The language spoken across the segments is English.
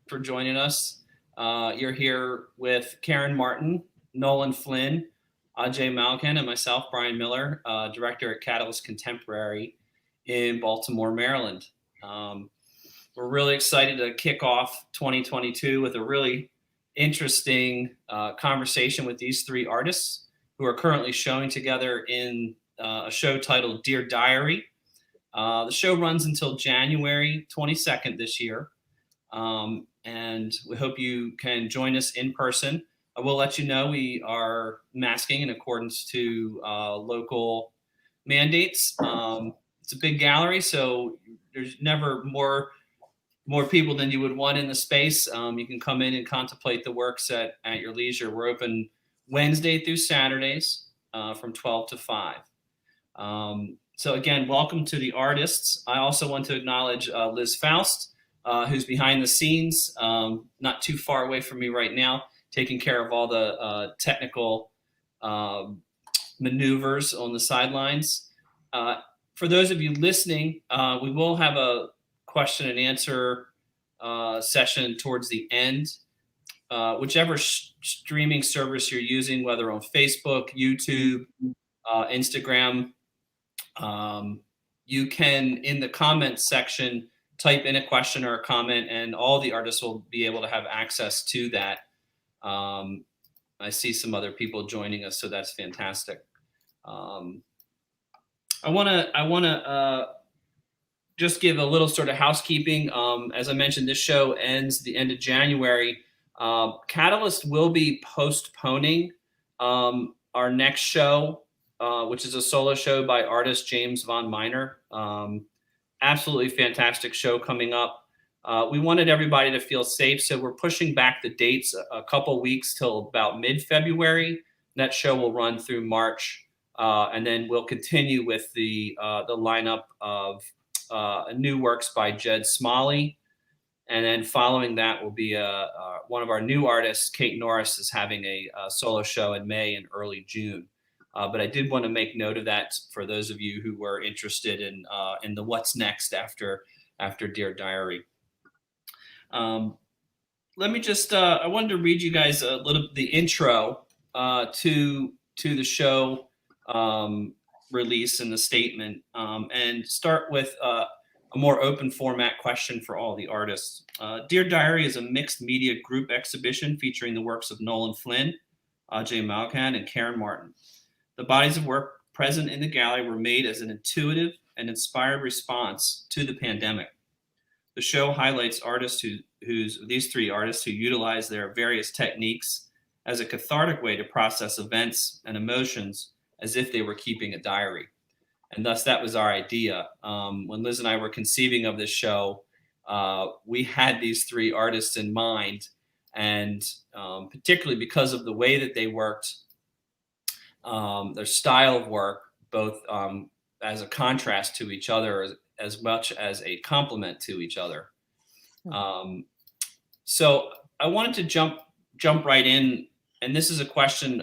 for joining us. You're here with Caryn Martin, Nolan Flynn, Ajay Malghan, and myself, Brian Miller, director at Catalyst Contemporary in Baltimore, Maryland. Um, we're really excited to kick off 2022 with a really interesting conversation with these three artists who are currently showing together in a show titled Dear Diary. The show runs until January 22nd this year, and we hope you can join us in person. I will let you know we are masking in accordance to local mandates. It's a big gallery, so there's never more people than you would want in the space. You can come in and contemplate the works at your leisure. We're open Wednesday through Saturdays from 12 to 5. So again, welcome to the artists. I also want to acknowledge Liz Faust, who's behind the scenes, not too far away from me right now, taking care of all the technical maneuvers on the sidelines. For those of you listening, we will have a question and answer session towards the end. Whichever streaming service you're using, whether on Facebook, YouTube, Instagram, you can, in the comments section, type in a question or a comment, and all the artists will be able to have access to that. I see some other people joining us, so that's fantastic. I want to just give a little sort of housekeeping. As I mentioned, this show ends the end of January. Catalyst will be postponing our next show, which is a solo show by artist James Von Miner. Absolutely fantastic show coming up. We wanted everybody to feel safe, so we're pushing back the dates a couple weeks till about mid-February. That show will run through March, and then we'll continue with the lineup of new works by Jed Smalley. And then following that will be one of our new artists, Kate Norris, is having a solo show in May and early June. But I did want to make note of that for those of you who were interested in the what's next after Dear Diary. Let me just I wanted to read you guys a little the intro to the show release and the statement, and start with a more open format question for all the artists. Dear Diary is a mixed media group exhibition featuring the works of Nolan Flynn, Ajay Malghan, and Caryn Martin. The bodies of work present in the gallery were made as an intuitive and inspired response to the pandemic. The show highlights artists these three artists who utilize their various techniques as a cathartic way to process events and emotions as if they were keeping a diary. And thus that was our idea. When Liz and I were conceiving of this show, we had these three artists in mind, and particularly because of the way that they worked, their style of work, both as a contrast to each other as much as a complement to each other. So I wanted to jump right in, and this is a question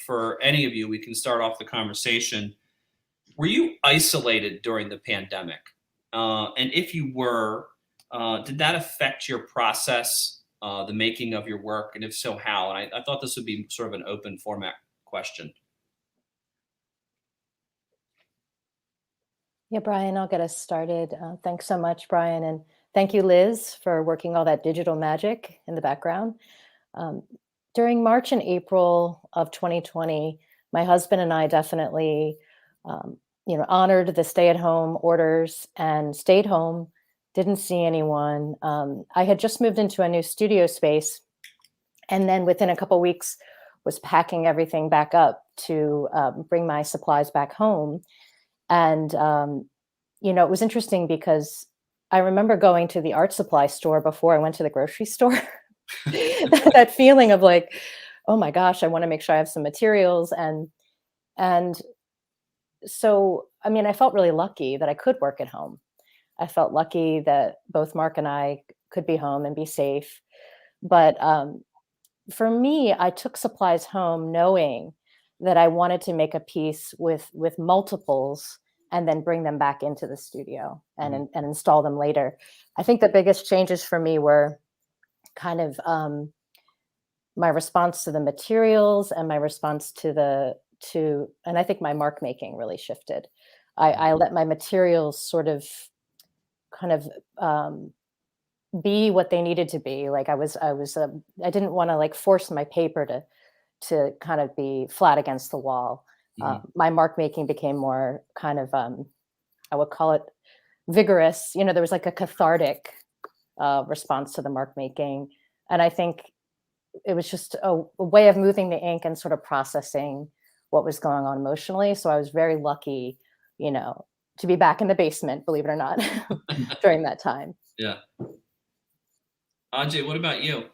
for any of you. We can start off the conversation. Were you isolated during the pandemic? And if you were, did that affect your process, the making of your work? And if so, how? And I thought this would be sort of an open format question. Yeah, Brian, I'll get us started. Thanks so much, Brian. And thank you, Liz, for working all that digital magic in the background. During March and April of 2020, my husband and I definitely honored the stay-at-home orders and stayed home, didn't see anyone. I had just moved into a new studio space, and then within a couple weeks was packing everything back up to bring my supplies back home. And, it was interesting because I remember going to the art supply store before I went to the grocery store. That feeling of like, oh my gosh, I want to make sure I have some materials. And so, I felt really lucky that I could work at home. I felt lucky that both Mark and I could be home and be safe. But for me, I took supplies home knowing that I wanted to make a piece with multiples and then bring them back into the studio and install them later. I think the biggest changes for me were kind of my response to the materials and my response to and I think my mark making really shifted. I let my materials sort of kind of be what they needed to be. Like I didn't want to like force my paper to kind of be flat against the wall. My mark making became more kind of I would call it vigorous. You know, there was like a cathartic response to the mark making, and I think it was just a way of moving the ink and sort of processing what was going on emotionally. So I was very lucky, you know, to be back in the basement, believe it or not, during that time. Yeah. Ajay, what about you?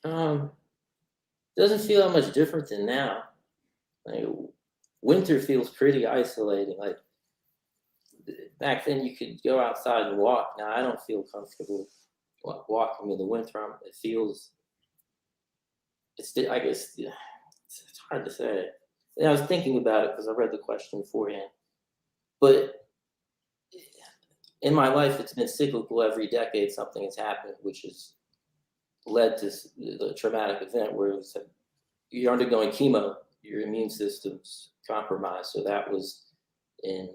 Doesn't feel that much different than now. Like, winter feels pretty isolating. Like back then, you could go outside and walk. Now I don't feel comfortable walking in the winter. It feels. I guess it's hard to say. And I was thinking about it because I read the question beforehand. But in my life, it's been cyclical. Every decade, something has happened, which has led to the traumatic event where you're undergoing chemo, your immune system's compromised. So that was in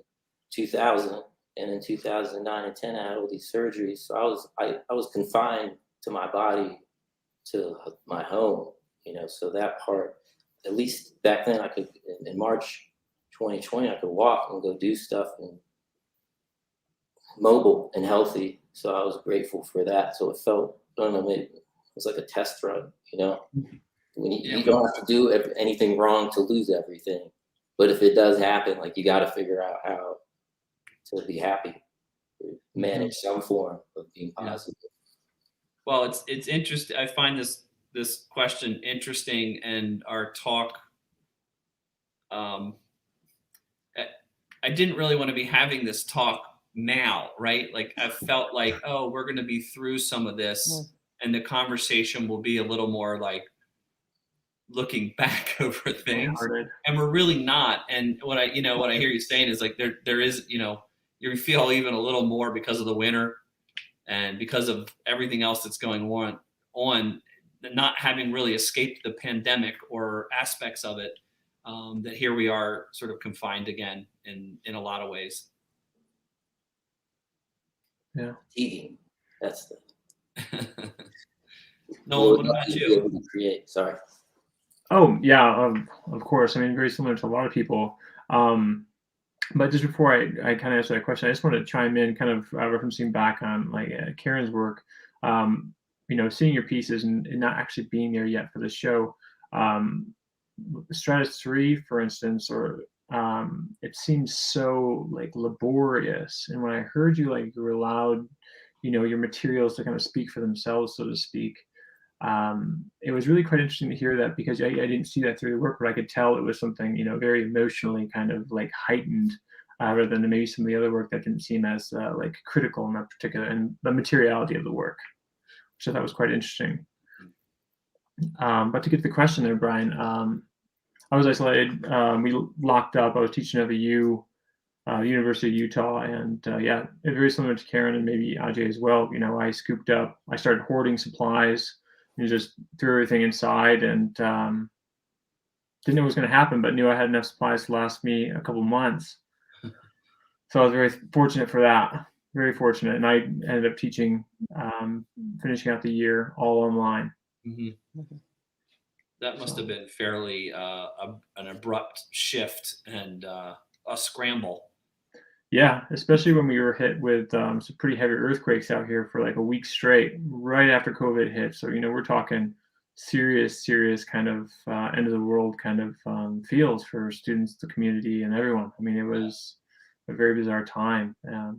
2000, and in 2009 and 10, I had all these surgeries. So I was confined to my body, to my home, you know. So that part, at least back then, I could in March 2020, I could walk and go do stuff and mobile and healthy. So I was grateful for that. So it felt, I don't know, maybe it was like a test run, you know. When you don't have to do anything wrong to lose everything, but if it does happen, like you got to figure out how to be happy, manage some form of being positive. Well, it's interesting. I find this question interesting, and our talk. I didn't really want to be having this talk now, right? Like I felt like, oh, we're going to be through some of this, and the conversation will be a little more like looking back over things, and we're really not. And what I hear you saying is like there is, you know, you feel even a little more because of the winter and because of everything else that's going on, not having really escaped the pandemic or aspects of it, that here we are sort of confined again in a lot of ways. Yeah. Eating. That's the Nolan, what about you? Create. Sorry. Oh yeah, of course. I mean, very similar to a lot of people. But just before I kind of answer that question, I just want to chime in, kind of referencing back on like Caryn's work. You know, seeing your pieces and not actually being there yet for the show. Stratus 3, for instance, or it seems so like laborious. And when I heard you, like you were allowed, you know, your materials to kind of speak for themselves, so to speak. It was really quite interesting to hear that, because I didn't see that through the work, but I could tell it was something, you know, very emotionally kind of like heightened, rather than maybe some of the other work that didn't seem as like critical in that particular, and the materiality of the work, which I thought was quite interesting. But to get to the question there, Brian, I was isolated. We locked up. I was teaching at the University of Utah, and yeah, very similar to Caryn and maybe Ajay as well. You know, I started hoarding supplies. You just threw everything inside, and didn't know what was going to happen, but knew I had enough supplies to last me a couple months. So I was very fortunate for that. Very fortunate, and I ended up teaching, finishing out the year all online. That must have been fairly an abrupt shift and a scramble. Yeah, especially when we were hit with some pretty heavy earthquakes out here for like a week straight, right after COVID hit. So, you know, we're talking serious kind of end of the world kind of feels for students, the community, and everyone. I mean, it was a very bizarre time.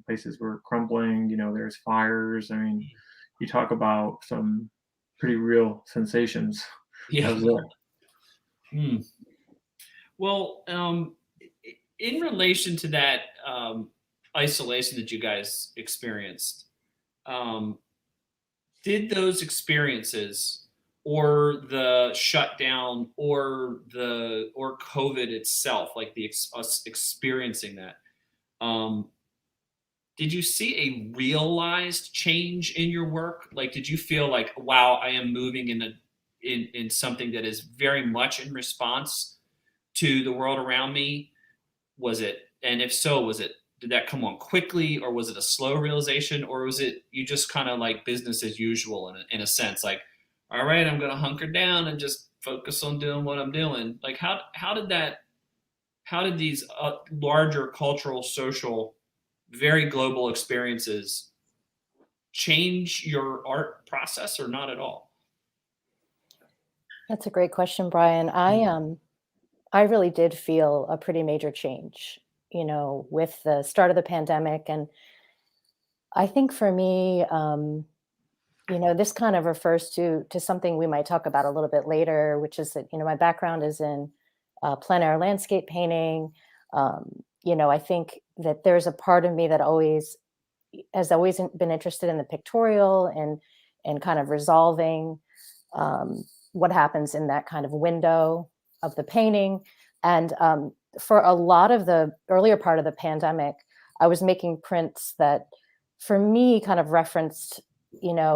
Places were crumbling, you know, there's fires. I mean, you talk about some pretty real sensations. Yeah. Well, in relation to that isolation that you guys experienced, did those experiences, or the shutdown, or COVID itself, like us experiencing that, did you see a realized change in your work? Like, did you feel like, wow, I am moving in something that is very much in response to the world around me? Was it, and if so, did that come on quickly, or was it a slow realization, or was it you just kind of like business as usual in a sense, like, all right, I'm going to hunker down and just focus on doing what I'm doing? Like, how did these larger cultural, social, very global experiences change your art process, or not at all? That's a great question, Brian. I really did feel a pretty major change, with the start of the pandemic. And I think for me, this kind of refers to something we might talk about a little bit later, which is that, my background is in plein air landscape painting. I think that there's a part of me that has always been interested in the pictorial and kind of resolving what happens in that kind of window of the painting. And for a lot of the earlier part of the pandemic, I was making prints that, for me, kind of referenced,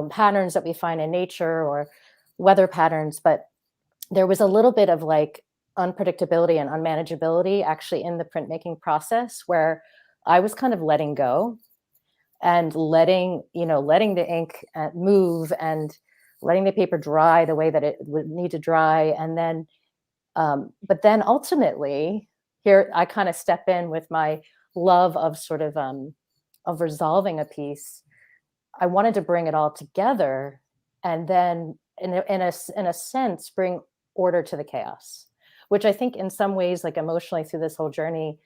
patterns that we find in nature or weather patterns. But there was a little bit of like unpredictability and unmanageability actually in the printmaking process, where I was kind of letting go and letting the ink move and letting the paper dry the way that it would need to dry. And then, but then ultimately, here I kind of step in with my love of sort of resolving a piece. I wanted to bring it all together, and then, in a sense, bring order to the chaos, which I think in some ways, like emotionally through this whole journey,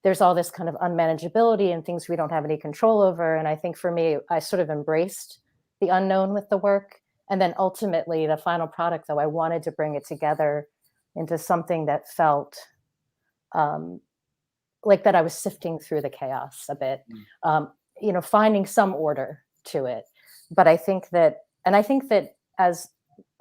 there's all this kind of unmanageability and things we don't have any control over. And I think for me, I sort of embraced the unknown with the work. And then ultimately, the final product, though, I wanted to bring it together into something that felt like that I was sifting through the chaos a bit, finding some order to it. But I think that as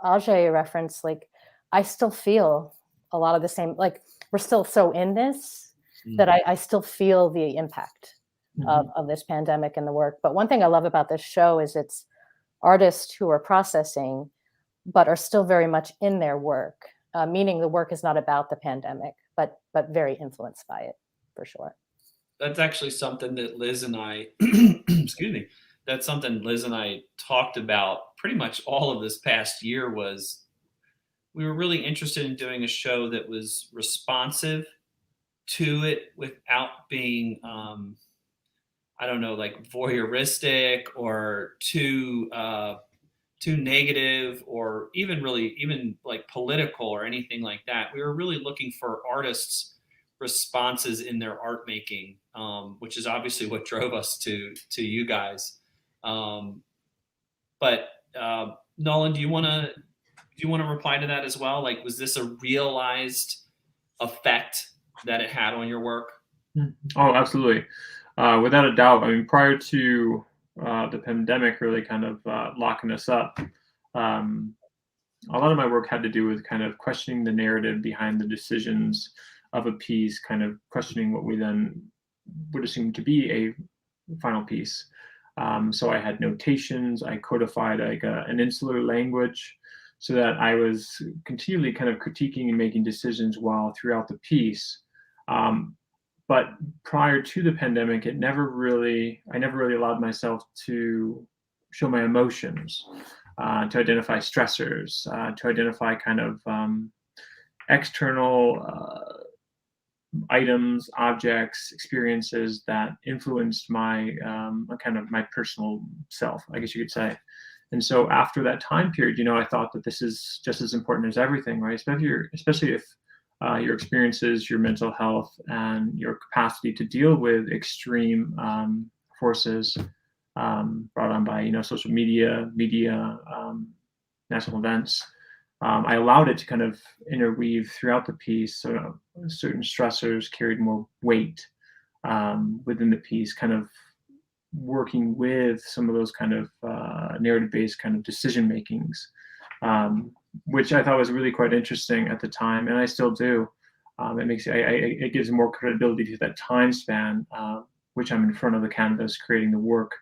Ajay referenced, like, I still feel a lot of the same, like, we're still so in this that I still feel the impact of this pandemic in the work. But one thing I love about this show is it's artists who are processing, but are still very much in their work, meaning the work is not about the pandemic, but very influenced by it, for sure. That's actually something that Liz and I, excuse me, that's something Liz and I talked about pretty much all of this past year. Was we were really interested in doing a show that was responsive to it without being, I don't know, like voyeuristic or too negative, or even like political or anything like that. We were really looking for artists' responses in their art making, which is obviously what drove us to you guys. But Nolan, do you want to reply to that as well? Like, was this a realized effect that it had on your work? Oh, absolutely. Without a doubt. I mean, prior to the pandemic really kind of locking us up, a lot of my work had to do with kind of questioning the narrative behind the decisions of a piece, kind of questioning what we then would assume to be a final piece. So I had notations, I codified like an insular language, so that I was continually kind of critiquing and making decisions while throughout the piece. But prior to the pandemic, I never really allowed myself to show my emotions, to identify stressors, to identify kind of external items, objects, experiences that influenced my kind of my personal self, I guess you could say. And so after that time period, I thought that this is just as important as everything, right? Especially if your experiences, your mental health, and your capacity to deal with extreme forces brought on by social media, national events. I allowed it to kind of interweave throughout the piece, so certain stressors carried more weight within the piece, kind of working with some of those kind of narrative-based kind of decision makings, which I thought was really quite interesting at the time, and I still do. It gives more credibility to that time span which I'm in front of the canvas creating the work,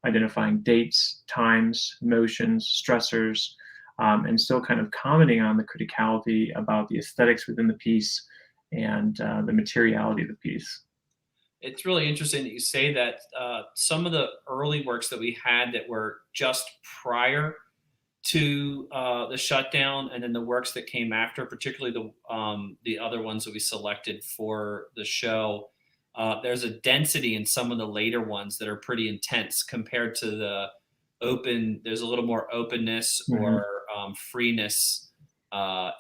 identifying dates, times, motions, stressors, and still kind of commenting on the criticality about the aesthetics within the piece and the materiality of the piece. It's really interesting that you say that. Some of the early works that we had that were just prior to the shutdown, and then the works that came after, particularly the other ones that we selected for the show. There's a density in some of the later ones that are pretty intense compared to the open. There's a little more openness or freeness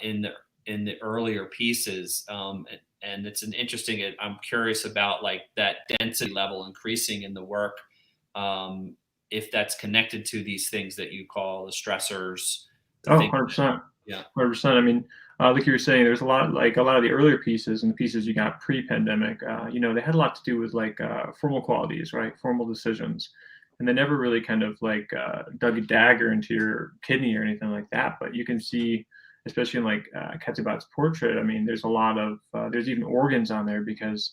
in the earlier pieces, and it's an interesting. I'm curious about like that density level increasing in the work. If that's connected to these things that you call the stressors. Oh, 100%. Yeah. 100%. I mean, like you were saying, there's a lot of the earlier pieces and the pieces you got pre-pandemic, they had a lot to do with like formal qualities, right? Formal decisions. And they never really kind of like dug a dagger into your kidney or anything like that. But you can see, especially in like Ketzibat's portrait, I mean, there's a lot of, there's even organs on there because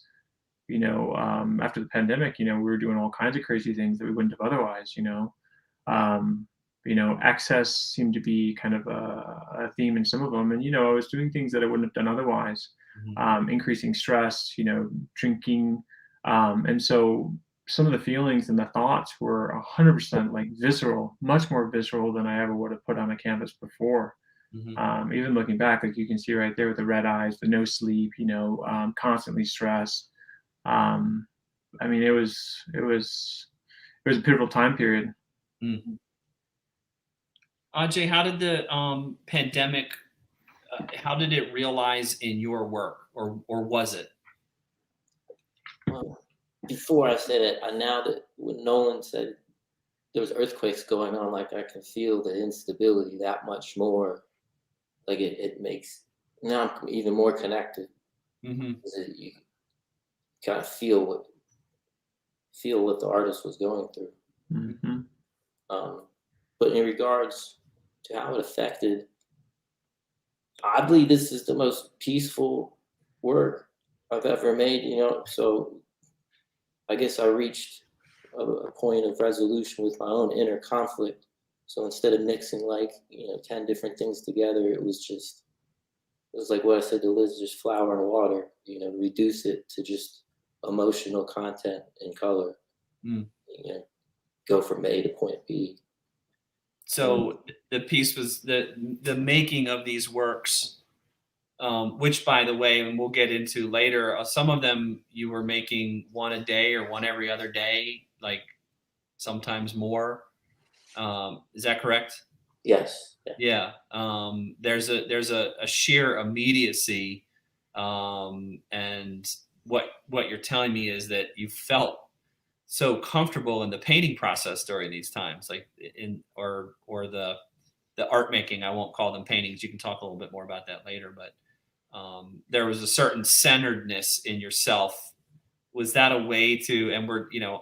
after the pandemic, we were doing all kinds of crazy things that we wouldn't have otherwise, excess seemed to be kind of a theme in some of them. And, I was doing things that I wouldn't have done otherwise, increasing stress, drinking. And so some of the feelings and the thoughts were 100% like visceral, much more visceral than I ever would have put on a canvas before. Even looking back, like you can see right there with the red eyes, the no sleep, constantly stressed. I mean, it was a pivotal time period. Ajay, how did the pandemic? How did it realize in your work, or was it? Well, before I said it, now that when Nolan said there was earthquakes going on, like I can feel the instability that much more. Like it makes now I'm even more connected. You kind of feel what the artist was going through. But in regards to how it affected, I believe this is the most peaceful work I've ever made. So I guess I reached a point of resolution with my own inner conflict. So instead of mixing 10 different things together, it was like what I said to Liz, just flour and water, reduce it to just emotional content and color, go from A to point B. So the piece was the making of these works, which by the way, and we'll get into later, some of them you were making one a day or one every other day, like sometimes more. Is that correct? Yes. Yeah. There's a sheer immediacy, and what you're telling me is that you felt so comfortable in the painting process during these times, like or the art making. I won't call them paintings. You can talk a little bit more about that later, but there was a certain centeredness in yourself. Was that a way to, and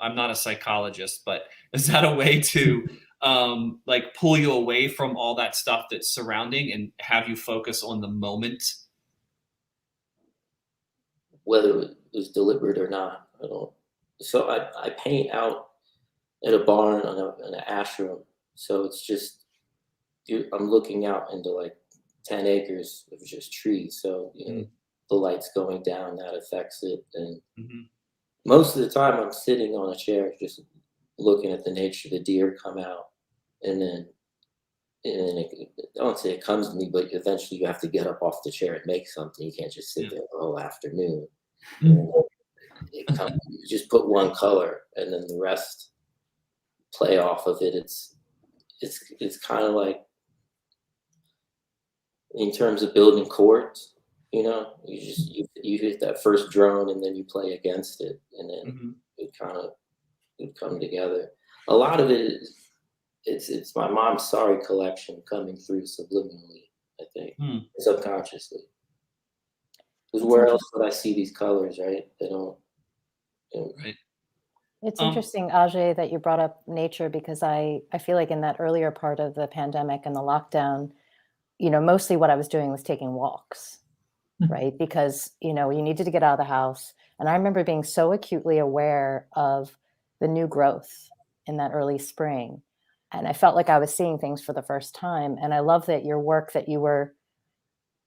I'm not a psychologist, but is that a way to like pull you away from all that stuff that's surrounding and have you focus on the moment? Whether it was deliberate or not, I don't. So I paint out at a barn in an ashram. So it's just I'm looking out into like 10 acres of just trees. So the light's going down, that affects it, and most of the time I'm sitting on a chair just looking at the nature. The deer come out, and then I don't say it comes to me, but eventually you have to get up off the chair and make something. You can't just sit there the whole afternoon. It comes, you just put one color, and then the rest play off of it. It's kind of like in terms of building chords. You hit that first drone, and then you play against it, and then it would come together. A lot of it is it's my mom's sorry collection coming through subliminally, I think, subconsciously. Because where else would I see these colors, right? They don't. Right. It's interesting, Ajay, that you brought up nature, because I feel like in that earlier part of the pandemic and the lockdown, mostly what I was doing was taking walks. right? Because, you needed to get out of the house. And I remember being so acutely aware of the new growth in that early spring. And I felt like I was seeing things for the first time. And I love that your work, that you were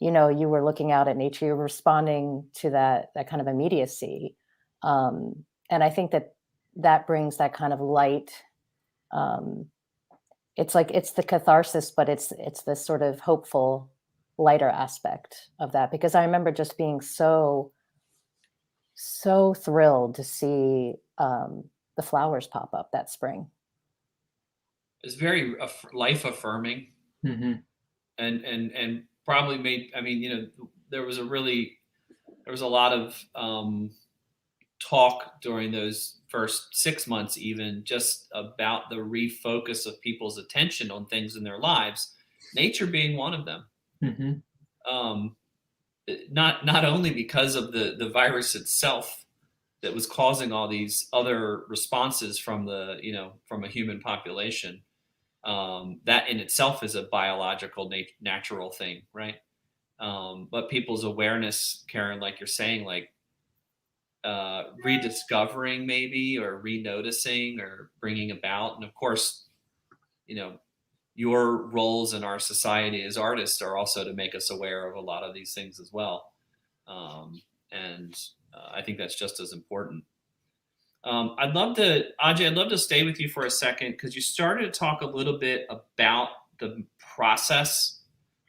looking out at nature, you were responding to that kind of immediacy. And I think that brings that kind of light. It's like, it's the catharsis, but it's this sort of hopeful, lighter aspect of that, because I remember just being so thrilled to see the flowers pop up that spring. It's very life affirming, Mm-hmm. and probably made. I mean, there was a lot of talk during those first 6 months, even just about the refocus of people's attention on things in their lives, nature being one of them. Mm-hmm. Not only because of the virus itself that was causing all these other responses from from a human population. That in itself is a biological natural thing, right? But people's awareness, Caryn, like you're saying, like rediscovering maybe, or re-noticing, or bringing about. And of course, your roles in our society as artists are also to make us aware of a lot of these things as well. And I think that's just as important. Ajay, I'd love to stay with you for a second, because you started to talk a little bit about the process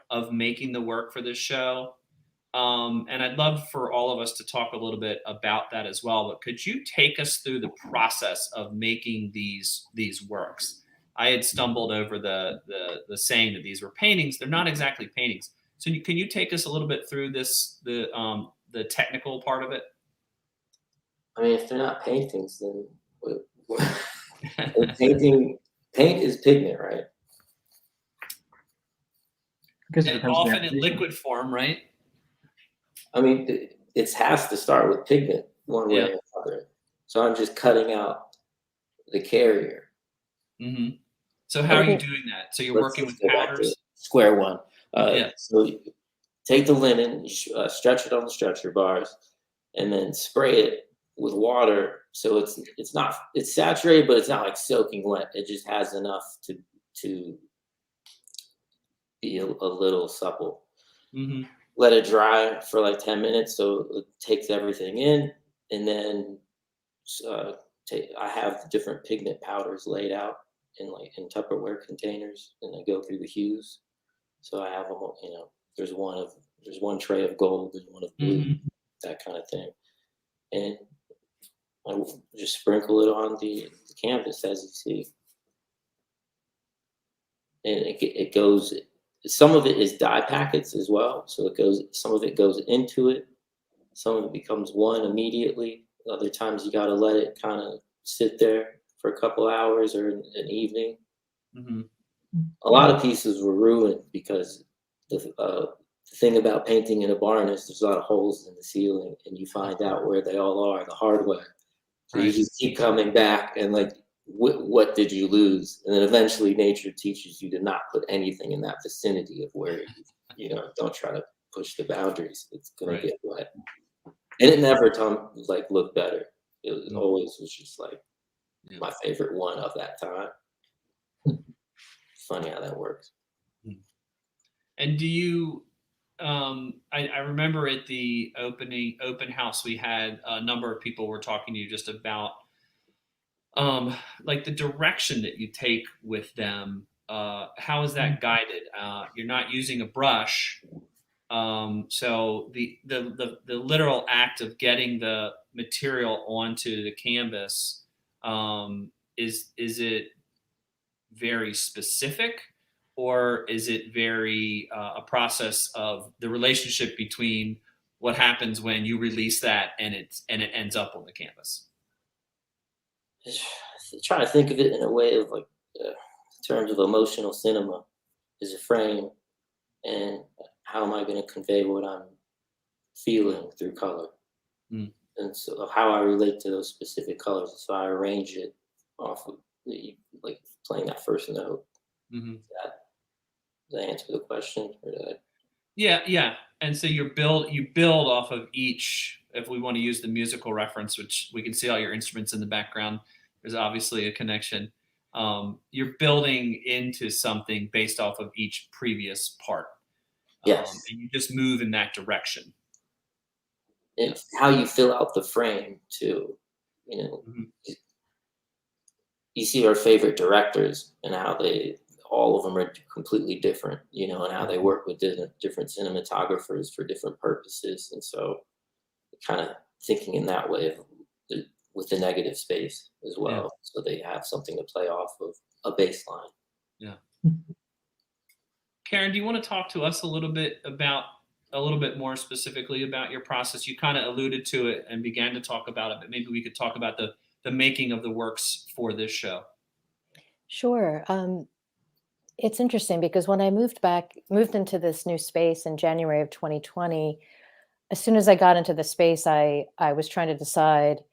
of making the work for this show. And I'd love for all of us to talk a little bit about that as well. But could you take us through the process of making these works? I had stumbled over the saying that these were paintings. They're not exactly paintings. So can you take us a little bit through the technical part of it? I mean, if they're not paintings, then paint is pigment, right? Because And often in liquid form, right? I mean, it has to start with pigment one way or another. So I'm just cutting out the carrier. Mm-hmm. So how are you doing that? So you're working with powders? Square one. Yeah. So you take the linen, stretch it on the stretcher bars, and then spray it with water. So it's saturated, but it's not like soaking wet. It just has enough to be a little supple. Mm-hmm. Let it dry for like 10 minutes so it takes everything in, and then I have the different pigment powders laid out in Tupperware containers, and I go through the hues. So I have them, there's one tray of gold, there's one of blue, Mm-hmm. that kind of thing. And I will just sprinkle it on the canvas, as you see. And it goes, some of it is dye packets as well. So some of it goes into it. Some of it becomes one immediately. Other times you got to let it kind of sit there for a couple hours or an evening. Mm-hmm. A lot of pieces were ruined because the thing about painting in a barn is there's a lot of holes in the ceiling, and you find out where they all are the hard way. So you just keep coming back and like, what did you lose? And then eventually nature teaches you to not put anything in that vicinity of where don't try to push the boundaries. It's gonna get wet. And it never looked better. It always was just like my favorite one of that time. Funny how that works. And do you? I remember at the open house we had, a number of people were talking to you just about like the direction that you take with them. How is that guided? You're not using a brush, so the literal act of getting the material onto the canvas, is it very specific, or is it very a process of the relationship between what happens when you release that and it ends up on the canvas? Try to think of it in a way of in terms of emotional cinema is a frame, and how am I going to convey what I'm feeling through color? And so how I relate to those specific colors. So I arrange it off of like playing that first note. Mm-hmm. Does that answer the question? Or did I... Yeah. And so you build off of each. If we want to use the musical reference, which we can see all your instruments in the background, there's obviously a connection. You're building into something based off of each previous part. Yes. And you just move in that direction. It's how you fill out the frame too. You know, Mhm. you see our favorite directors and how all of them are completely different, you know, and how they work with different cinematographers for different purposes. And so kind of thinking in that way with the negative space as Yeah. well. So they have something to play off of, a baseline. Yeah. Caryn, do you want to talk to us a little bit more specifically about your process? You kind of alluded to it and began to talk about it, but maybe we could talk about the making of the works for this show. Sure. It's interesting because when I moved into this new space in January of 2020, as soon as I got into the space, I was trying to decide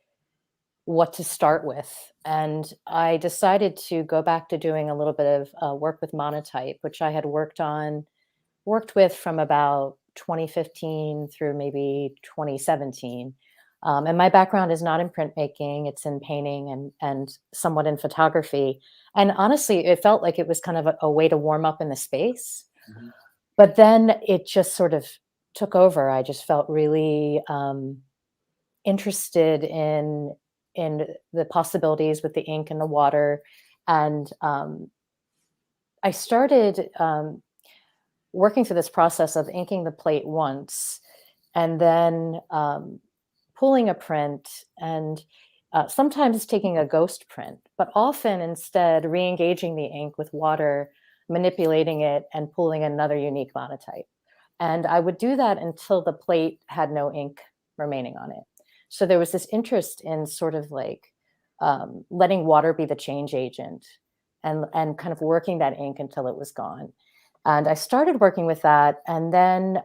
what to start with. And I decided to go back to doing a little bit of work with monotype, which I had worked with from about 2015 through maybe 2017. And my background is not in printmaking, it's in painting and somewhat in photography. And honestly, it felt like it was kind of a way to warm up in the space. Mhm. But then it just sort of took over. I just felt really interested in the possibilities with the ink and the water. And I started working through this process of inking the plate once and then pulling a print and sometimes taking a ghost print, but often instead re-engaging the ink with water, manipulating it and pulling another unique monotype. And I would do that until the plate had no ink remaining on it. So there was this interest in sort of like letting water be the change agent and kind of working that ink until it was gone. And I started working with that. And then,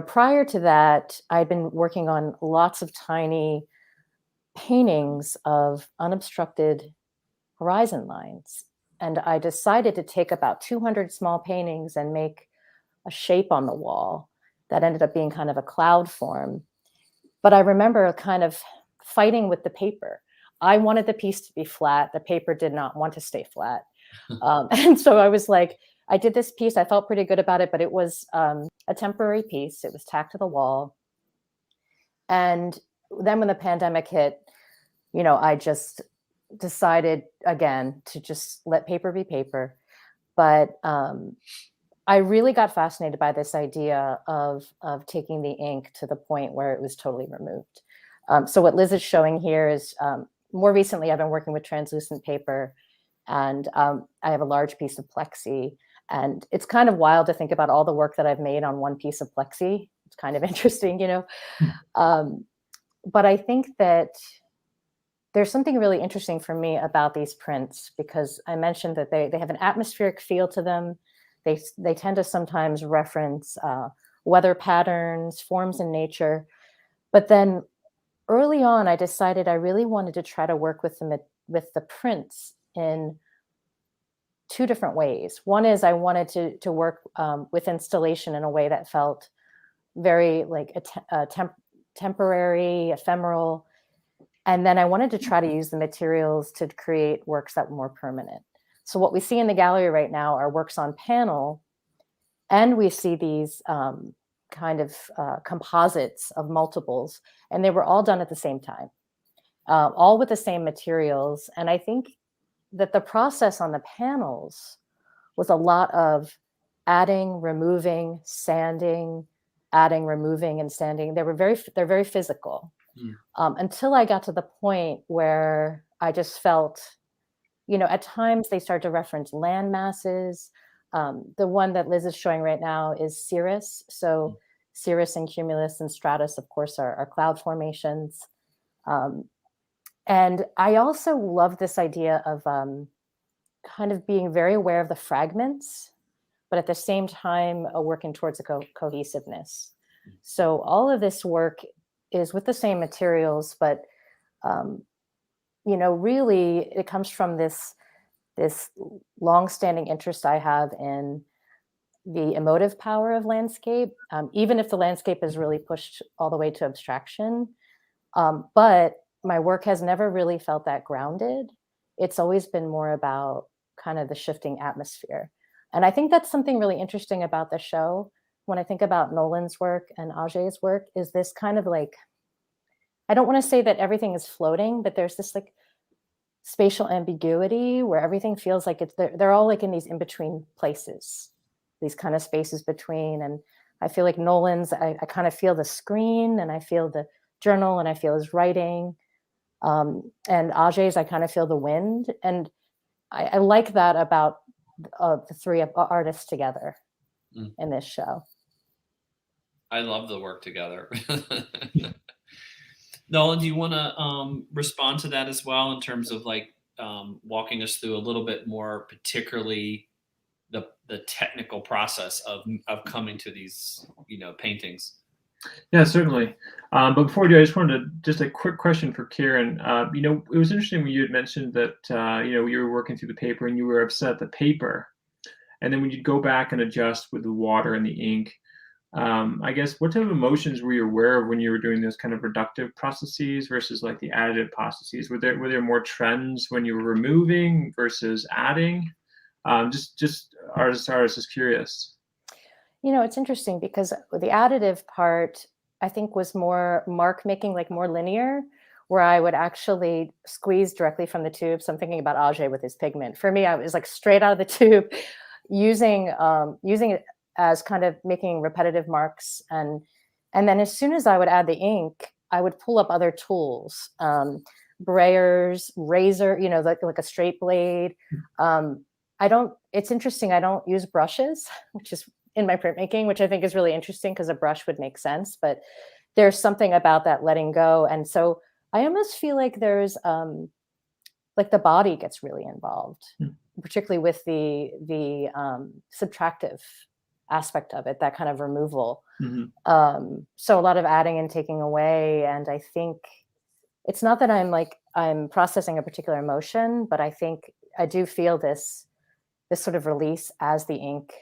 prior to that, I'd been working on lots of tiny paintings of unobstructed horizon lines. And I decided to take about 200 small paintings and make a shape on the wall that ended up being kind of a cloud form. But I remember kind of fighting with the paper. I wanted the piece to be flat. The paper did not want to stay flat. And so I was like, I did this piece. I felt pretty good about it, but it was a temporary piece. It was tacked to the wall. And then when the pandemic hit, I just decided again to just let paper be paper. But I really got fascinated by this idea of taking the ink to the point where it was totally removed. So what Liz is showing here is more recently I've been working with translucent paper, and I have a large piece of plexi. And it's kind of wild to think about all the work that I've made on one piece of plexi. It's kind of interesting, but I think that there's something really interesting for me about these prints because I mentioned that they have an atmospheric feel to them. They tend to sometimes reference weather patterns, forms in nature. But then early on, I decided I really wanted to try to work with the prints in two different ways. One is I wanted to work with installation in a way that felt very like temporary, ephemeral. And then I wanted to try to use the materials to create works that were more permanent. So what we see in the gallery right now are works on panel, and we see these kind of composites of multiples, and they were all done at the same time, all with the same materials. And I think that the process on the panels was a lot of adding, removing, sanding, adding, removing, and sanding. They're very physical. Until I got to the point where I just felt, at times they start to reference land masses. The one that Liz is showing right now is cirrus. So cirrus and cumulus and stratus, of course, are cloud formations. And I also love this idea of kind of being very aware of the fragments, but at the same time, working towards a cohesiveness. So all of this work is with the same materials, but really it comes from this long-standing interest I have in the emotive power of landscape, even if the landscape is really pushed all the way to abstraction. But my work has never really felt that grounded. It's always been more about kind of the shifting atmosphere. And I think that's something really interesting about the show. When I think about Nolan's work and Ajay's work, is this kind of like, I don't want to say that everything is floating, but there's this like spatial ambiguity where everything feels like they're all like in these in-between places, these kind of spaces between. And I feel like Nolan's, I kind of feel the screen, and I feel the journal, and I feel his writing. And Ajay's, I kind of feel the wind. And I like that about the three artists together in this show. I love the work together. Nolan, do you want to respond to that as well in terms of like walking us through a little bit more, particularly the technical process of coming to these, paintings? Yeah, certainly. But before we do, I just wanted to just a quick question for Caryn. It was interesting when you had mentioned that you were working through the paper and you were upset at the paper, and then when you go back and adjust with the water and the ink. I guess what type of emotions were you aware of when you were doing those kind of reductive processes versus like the additive processes? Were there more trends when you were removing versus adding? Just artists is curious. It's interesting because the additive part, I think, was more mark making, like more linear, where I would actually squeeze directly from the tube. So I'm thinking about Ajay with his pigment. For me, I was like straight out of the tube, using it as kind of making repetitive marks. And then as soon as I would add the ink, I would pull up other tools, brayers, razor, like a straight blade. It's interesting. I don't use brushes, which is in my printmaking, which I think is really interesting because a brush would make sense, but there's something about that letting go. And so I almost feel like there's like the body gets really involved, particularly with the subtractive aspect of it, that kind of removal. So a lot of adding and taking away. And I think it's not that I'm processing a particular emotion, but I think I do feel this sort of release as the ink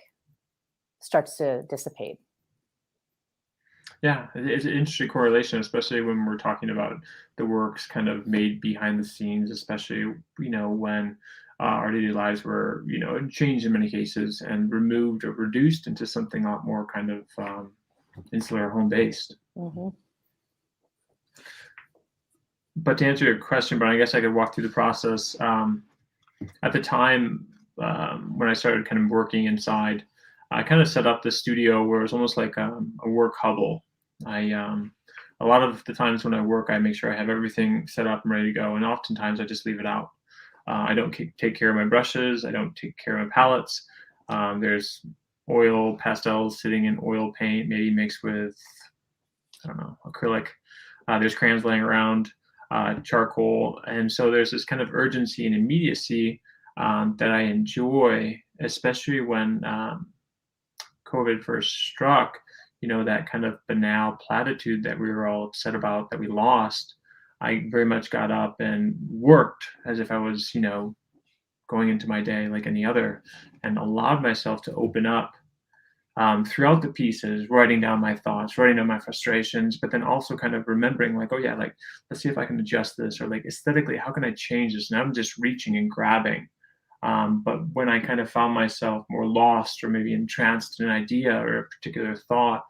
starts to dissipate. Yeah, it's an interesting correlation, especially when we're talking about the works kind of made behind the scenes, especially, when our daily lives were, changed in many cases and removed or reduced into something a lot more kind of insular, home-based. Mm-hmm. But to answer your question, Brian, I guess I could walk through the process. At the time when I started kind of working inside, I kind of set up the studio where it was almost like a work hovel. A lot of the times when I work, I make sure I have everything set up and ready to go, and oftentimes I just leave it out. I don't take care of my brushes. I don't take care of my palettes. There's oil pastels sitting in oil paint, maybe mixed with, I don't know, acrylic. There's crayons laying around, charcoal, and so there's this kind of urgency and immediacy that I enjoy, especially when COVID first struck. That kind of banal platitude that we were all upset about that we lost. I very much got up and worked as if I was, going into my day like any other, and allowed myself to open up throughout the pieces, writing down my thoughts, writing down my frustrations, but then also kind of remembering like, oh yeah, like, let's see if I can adjust this, or like aesthetically, how can I change this? And I'm just reaching and grabbing. But when I kind of found myself more lost or maybe entranced in an idea or a particular thought,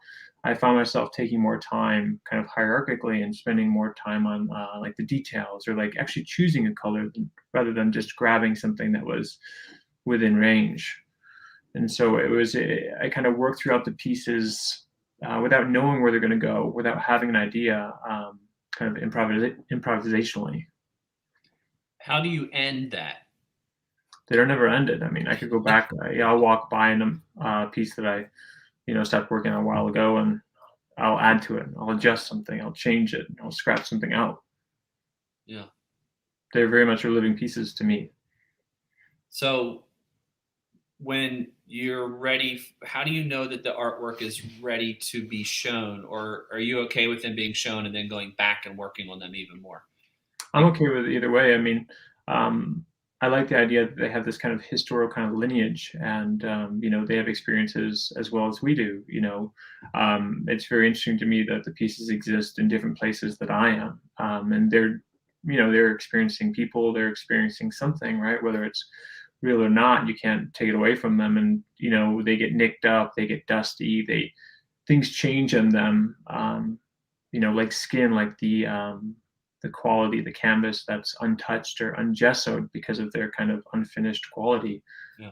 I found myself taking more time kind of hierarchically and spending more time on like the details, or like actually choosing a color rather than just grabbing something that was within range. And so I kind of worked throughout the pieces without knowing where they're going to go, without having an idea, kind of improvisationally. How do you end that? They're never ended. I mean, I could go back. I'll walk by a piece that I, stopped working on a while ago, and I'll add to it. I'll adjust something. I'll change it. I'll scratch something out. Yeah. They're very much are living pieces to me. So when you're ready, how do you know that the artwork is ready to be shown? Or are you okay with them being shown and then going back and working on them even more? I'm okay with it either way. I mean, I like the idea that they have this kind of historical kind of lineage, and they have experiences as well as we do. It's very interesting to me that the pieces exist in different places that I am, and they're experiencing people, they're experiencing something, right? Whether it's real or not, you can't take it away from them, and they get nicked up, they get dusty, things change in them, like skin, like the quality, the canvas that's untouched or ungessoed because of their kind of unfinished quality. Yeah.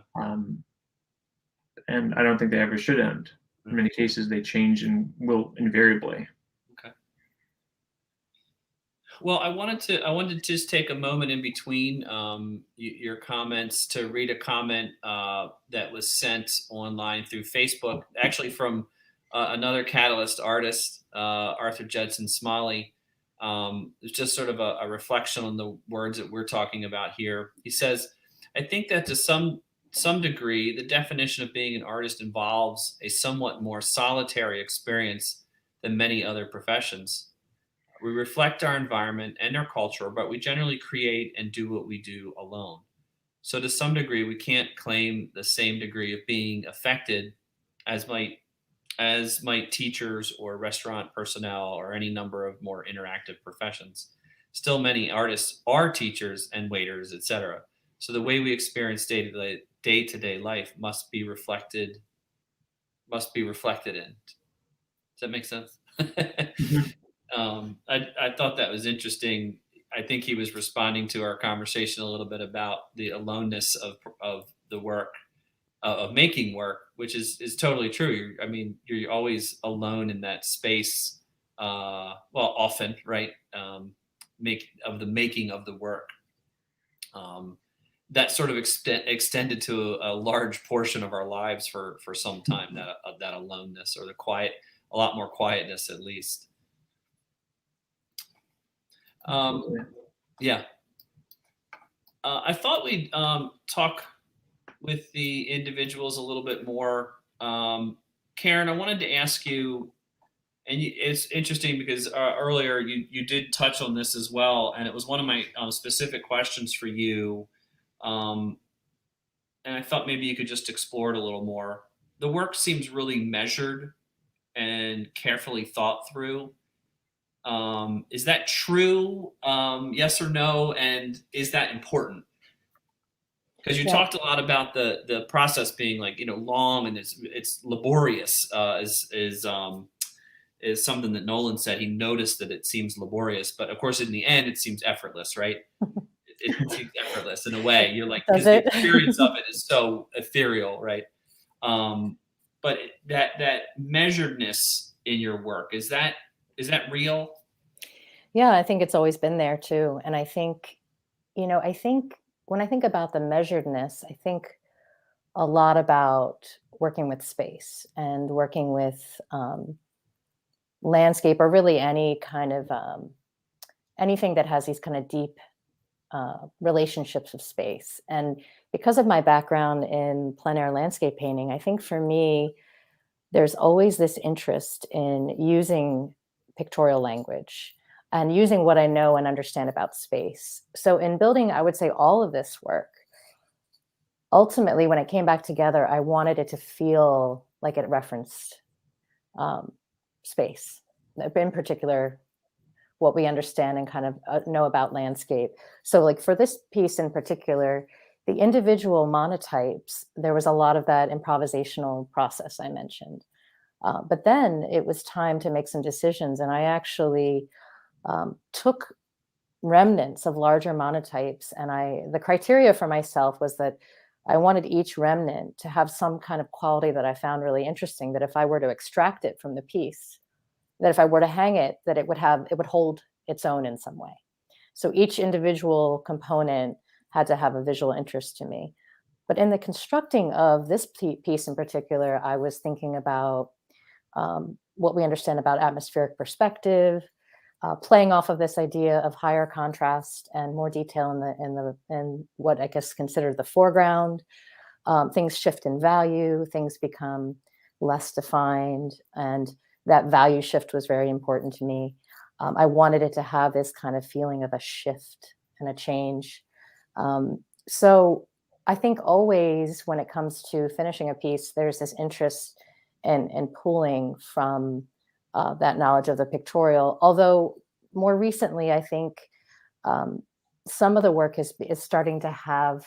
And I don't think they ever should end. In many cases, they change and will invariably. Okay. Well, I wanted to just take a moment in between your comments to read a comment that was sent online through Facebook, actually from another Catalyst artist, Arthur Judson Smalley. It's just sort of a reflection on the words that we're talking about here. He says, I think that to some degree, the definition of being an artist involves a somewhat more solitary experience than many other professions. We reflect our environment and our culture, but we generally create and do what we do alone. So to some degree, we can't claim the same degree of being affected as might teachers or restaurant personnel or any number of more interactive professions. Still, many artists are teachers and waiters, etc. So the way we experience day-to-day life must be reflected in. Does that make sense? I thought that was interesting. I think he was responding to our conversation a little bit about the aloneness of the work, of making work, which is totally true. You're always alone in that space. Often, right? The making of the work. That sort of extended to a large portion of our lives for some time. That aloneness, or the quiet, a lot more quietness, at least. Yeah. I thought we'd talk with the individuals a little bit more. Caryn, I wanted to ask you, and it's interesting because earlier you did touch on this as well, and it was one of my specific questions for you. And I thought maybe you could just explore it a little more. The work seems really measured and carefully thought through. Is that true? Yes or no? And is that important? Because you talked a lot about the process being long and it's laborious. Is something that Nolan said. He noticed that it seems laborious, but of course in the end it seems effortless, right? It seems effortless in a way. You're like, because the experience of it is so ethereal, right? But that measuredness in your work, is that real? Yeah, I think it's always been there too. And I think when I think about the measuredness, I think a lot about working with space and working with landscape, or really any kind of anything that has these kind of deep relationships with space. And because of my background in plein air landscape painting, I think for me, there's always this interest in using pictorial language and using what I know and understand about space. So in building, I would say, all of this work, ultimately, when it came back together, I wanted it to feel like it referenced space, in particular, what we understand and kind of know about landscape. So like for this piece in particular, the individual monotypes, there was a lot of that improvisational process I mentioned. But then it was time to make some decisions. And I actually took remnants of larger monotypes. And the criteria for myself was that I wanted each remnant to have some kind of quality that I found really interesting, that if I were to extract it from the piece, that if I were to hang it, that it would hold its own in some way. So each individual component had to have a visual interest to me. But in the constructing of this piece in particular, I was thinking about what we understand about atmospheric perspective, playing off of this idea of higher contrast and more detail in what I guess considered the foreground. Things shift in value, things become less defined, and that value shift was very important to me. I wanted it to have this kind of feeling of a shift and a change. So I think always when it comes to finishing a piece, there's this interest in pulling from that knowledge of the pictorial. Although more recently, I think um, some of the work is starting to have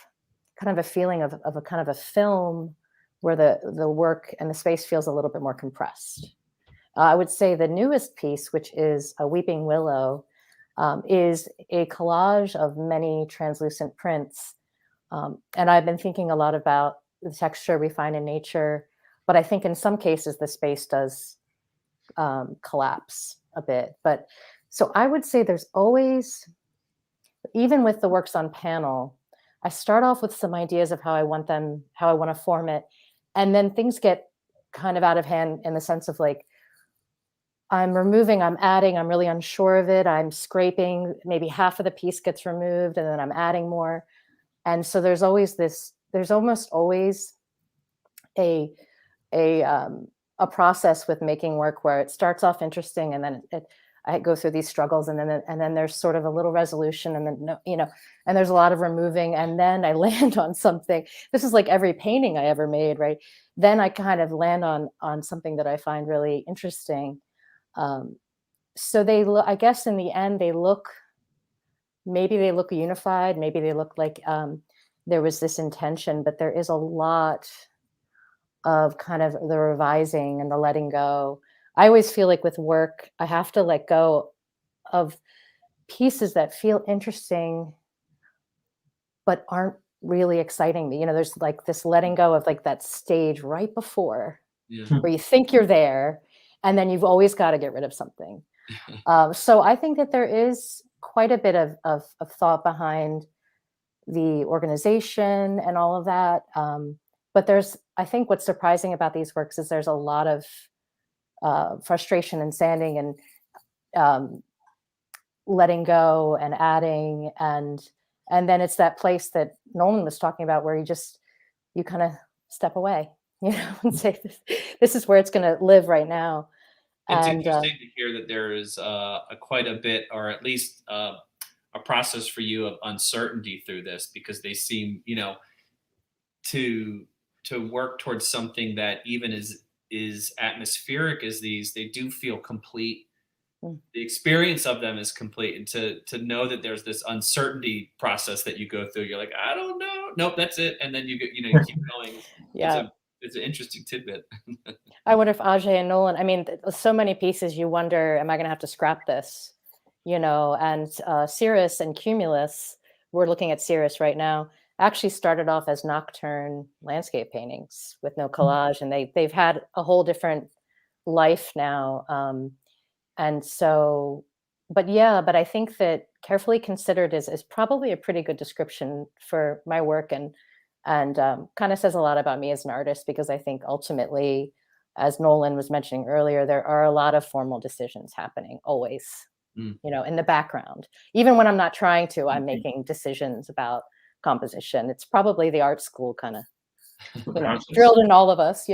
kind of a feeling of a kind of a film where the work and the space feels a little bit more compressed. I would say the newest piece, which is a Weeping Willow, is a collage of many translucent prints. And I've been thinking a lot about the texture we find in nature, but I think in some cases the space does collapse a bit. But so I would say there's always, even with the works on panel, I start off with some ideas of how I want them, how I want to form it. And then things get kind of out of hand in the sense of like, I'm removing, I'm adding, I'm really unsure of it. I'm scraping, maybe half of the piece gets removed and then I'm adding more. And so there's always this, there's almost always a, a, um, a process with making work where it starts off interesting and then I go through these struggles and then there's sort of a little resolution and then, and there's a lot of removing and then I land on something. This is like every painting I ever made, right? Then I kind of land on something that I find really interesting. So they look, I guess in the end, maybe they look unified, maybe they look like there was this intention, but there is a lot of kind of the revising and the letting go. I always feel like with work, I have to let go of pieces that feel interesting, but aren't really exciting me. There's like this letting go of like that stage right before where you think you're there, and then you've always got to get rid of something. So I think that there is quite a bit of thought behind the organization and all of that. But I think what's surprising about these works is there's a lot of frustration and sanding and letting go and adding. And then it's that place that Nolan was talking about where you kind of step away, and say, this is where it's going to live right now. It's interesting to hear that there is quite a bit, or at least a process for you of uncertainty through this, because they seem, to work towards something that even is atmospheric as these, they do feel complete. The experience of them is complete, and to know that there's this uncertainty process that you go through, you're like, I don't know, nope, that's it, and then you keep going. Yeah. It's an interesting tidbit. I wonder if Ajay and Nolan, I mean, so many pieces you wonder, am I going to have to scrap this? And Cirrus and Cumulus, we're looking at Cirrus right now, actually started off as nocturne landscape paintings with no collage, and they've had a whole different life now. And so, but I think that carefully considered is probably a pretty good description for my work, and kind of says a lot about me as an artist, because I think ultimately, as Nolan was mentioning earlier, there are a lot of formal decisions happening always, in the background. Even when I'm not trying to, I'm making decisions about composition. It's probably the art school kind of drilled in all of us,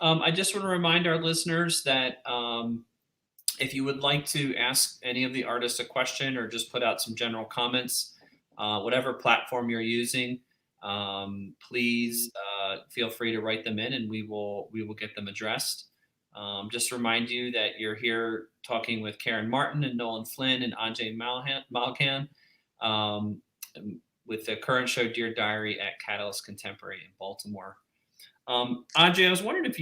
I just want to remind our listeners that if you would like to ask any of the artists a question or just put out some general comments, whatever platform you're using, please feel free to write them in, and we will get them addressed. Just remind you that you're here talking with Caryn Martin and Nolan Flynn and Ajay Malghan with the current show Dear Diary at Catalyst Contemporary in Baltimore. Ajay, I was wondering if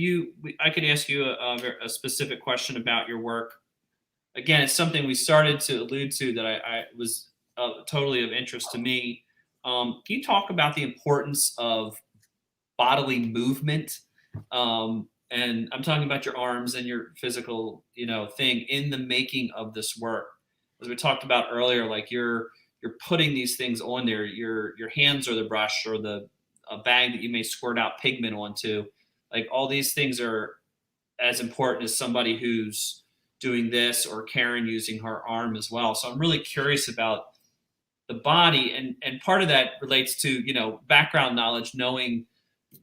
I could ask you a specific question about your work. Again, it's something we started to allude to that I was totally of interest to me. Can you talk about the importance of bodily movement? And I'm talking about your arms and your physical, thing in the making of this work. As we talked about earlier, like you're putting these things on there. Your hands are the brush or a bag that you may squirt out pigment onto. Like all these things are as important as somebody who's doing this, or Caryn using her arm as well. So I'm really curious about the body, and part of that relates to background knowledge, knowing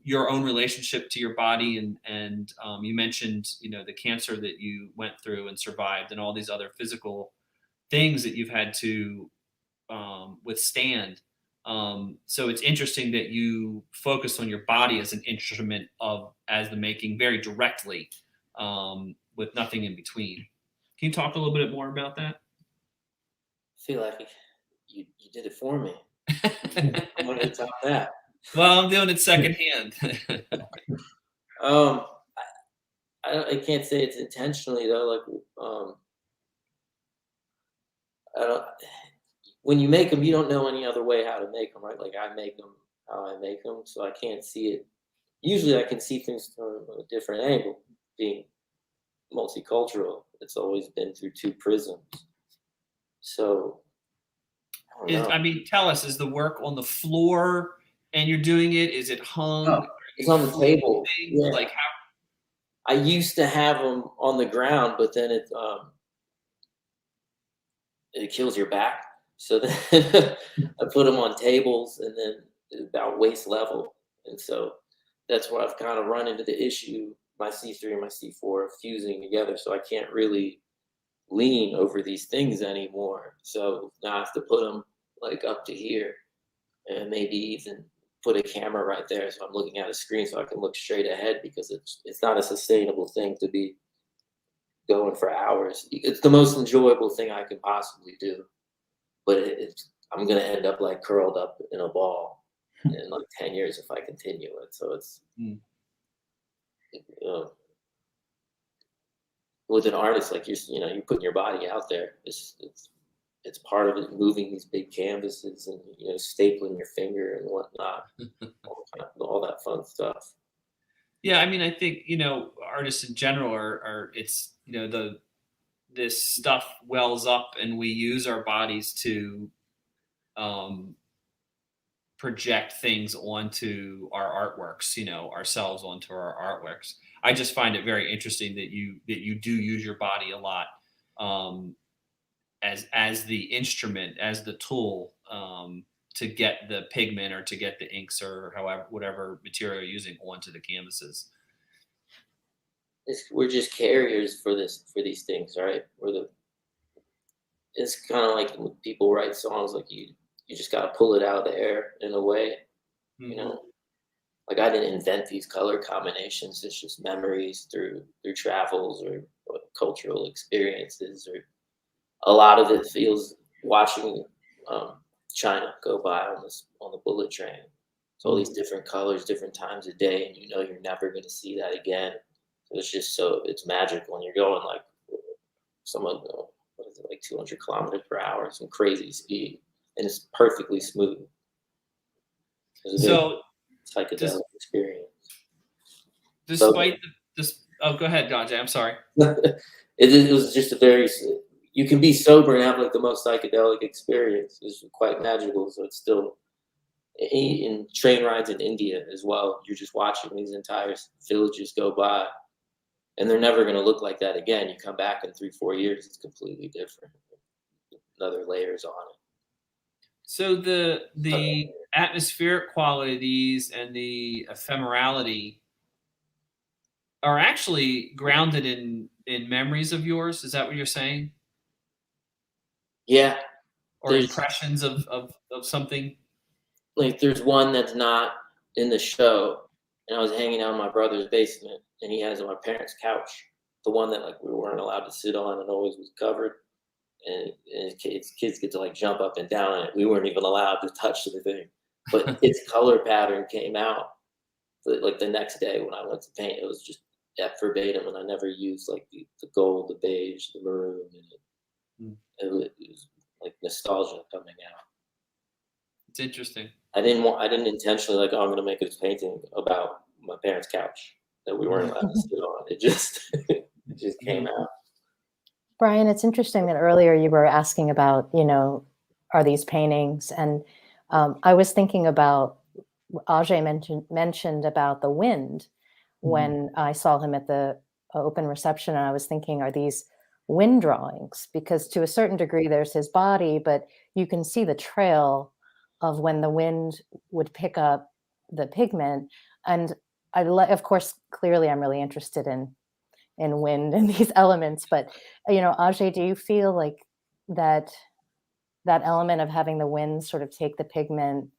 your own relationship to your body, and you mentioned the cancer that you went through and survived, and all these other physical things that you've had to withstand. So it's interesting that you focus on your body as an instrument as the making very directly, with nothing in between. Can you talk a little bit more about that? I feel like you did it for me. I want to top that. Well, I'm doing it secondhand. Um, I can't say it's intentionally though. Like, I don't. When you make them, you don't know any other way how to make them, right? Like I make them how I make them, so I can't see it. Usually, I can see things from a different angle. Being multicultural, it's always been through two prisms. So, I don't know. I mean, tell us, is the work on the floor and you're doing it? Is it hung? No, it's on the table. Yeah. Like how? I used to have them on the ground, but then it kills your back. So then I put them on tables and then about waist level. And so that's where I've kind of run into the issue, my C3 and my C4 fusing together. So I can't really lean over these things anymore. So now I have to put them like up to here and maybe even put a camera right there. So I'm looking at a screen so I can look straight ahead, because it's not a sustainable thing to be going for hours. It's the most enjoyable thing I can possibly do. But I'm going to end up like curled up in a ball in like 10 years if I continue it. So it's, with an artist, like you're putting your body out there. It's part of it, moving these big canvases and, stapling your finger and whatnot, all that fun stuff. Yeah. I mean, I think, artists in general are it's, this stuff wells up and we use our bodies to project things onto our artworks, ourselves onto our artworks. I just find it very interesting that you do use your body a lot, as the instrument, as the tool, to get the pigment or to get the inks or whatever material you're using onto the canvases. We're just carriers for these things, right? It's kind of like when people write songs, like you just got to pull it out of the air in a way, like I didn't invent these color combinations. It's just memories through travels or cultural experiences, or a lot of it feels watching China go by on the bullet train. So all these different colors, different times of day, and you're never going to see that again. So it's magical when you're going like what is it, like 200 kilometers per hour, some crazy speed, and it's perfectly smooth. So psychedelic experience. Despite this, go ahead, Ajay. I'm sorry. It was just you can be sober and have like the most psychedelic experience. It's quite magical. So it's still in train rides in India as well. You're just watching these entire villages go by, and they're never going to look like that again. You come back in 3-4 years, it's completely different. Another layers on it. So the atmospheric qualities and the ephemerality are actually grounded in memories of yours. Is that what you're saying? Yeah. Or impressions of something? Like there's one that's not in the show, and I was hanging out in my brother's basement, and he has on my parents' couch, the one that like we weren't allowed to sit on and always was covered. And kids get to like jump up and down on it. We weren't even allowed to touch the thing, but its color pattern came out. Like the next day when I went to paint, it was just verbatim, and I never used like the gold, the beige, the maroon, and it was like nostalgia coming out. It's interesting. I didn't intentionally like, I'm going to make this painting about my parents' couch that we weren't allowed to sit on. It just came out. Brian, it's interesting that earlier you were asking about, are these paintings? And I was thinking about, Ajay mentioned about the wind when I saw him at the open reception, and I was thinking, are these wind drawings? Because to a certain degree, there's his body, but you can see the trail of when the wind would pick up the pigment. And of course, clearly I'm really interested in wind and these elements, but Ajay, do you feel like that element of having the wind sort of take the pigment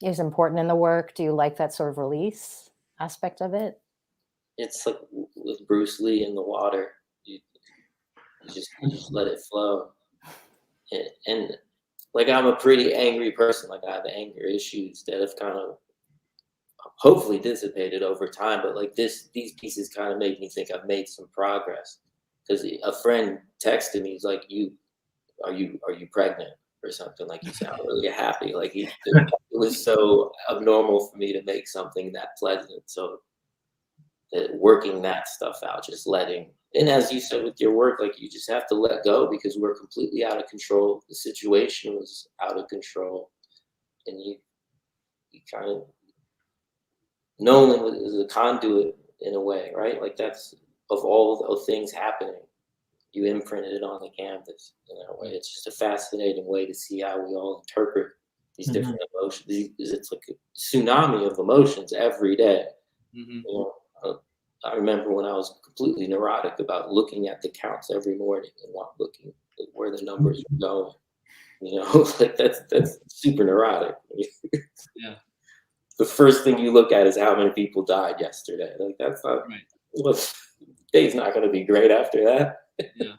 is important in the work? Do you like that sort of release aspect of it? It's like with Bruce Lee in the water. You just let it flow. And like I'm a pretty angry person. Like I have anger issues that have kind of hopefully dissipated over time. But like these pieces kind of make me think I've made some progress. Because a friend texted me, he's like, are you pregnant or something? Like you sound really happy. Like it was so abnormal for me to make something that pleasant. So that working that stuff out, just letting, and as you said with your work, like you just have to let go because we're completely out of control. The situation was out of control, and you kind of Nolan is a conduit in a way, right? Like that's of all of those things happening, you imprinted it on the canvas in that way. It's just a fascinating way to see how we all interpret these different emotions. It's like a tsunami of emotions every day. You know, I remember when I was completely neurotic about looking at the counts every morning and looking at where the numbers were going. You know, like that's super neurotic. Yeah. The first thing you look at is how many people died yesterday. Like that's not. Right. Well, day's not going to be great after that. Yeah.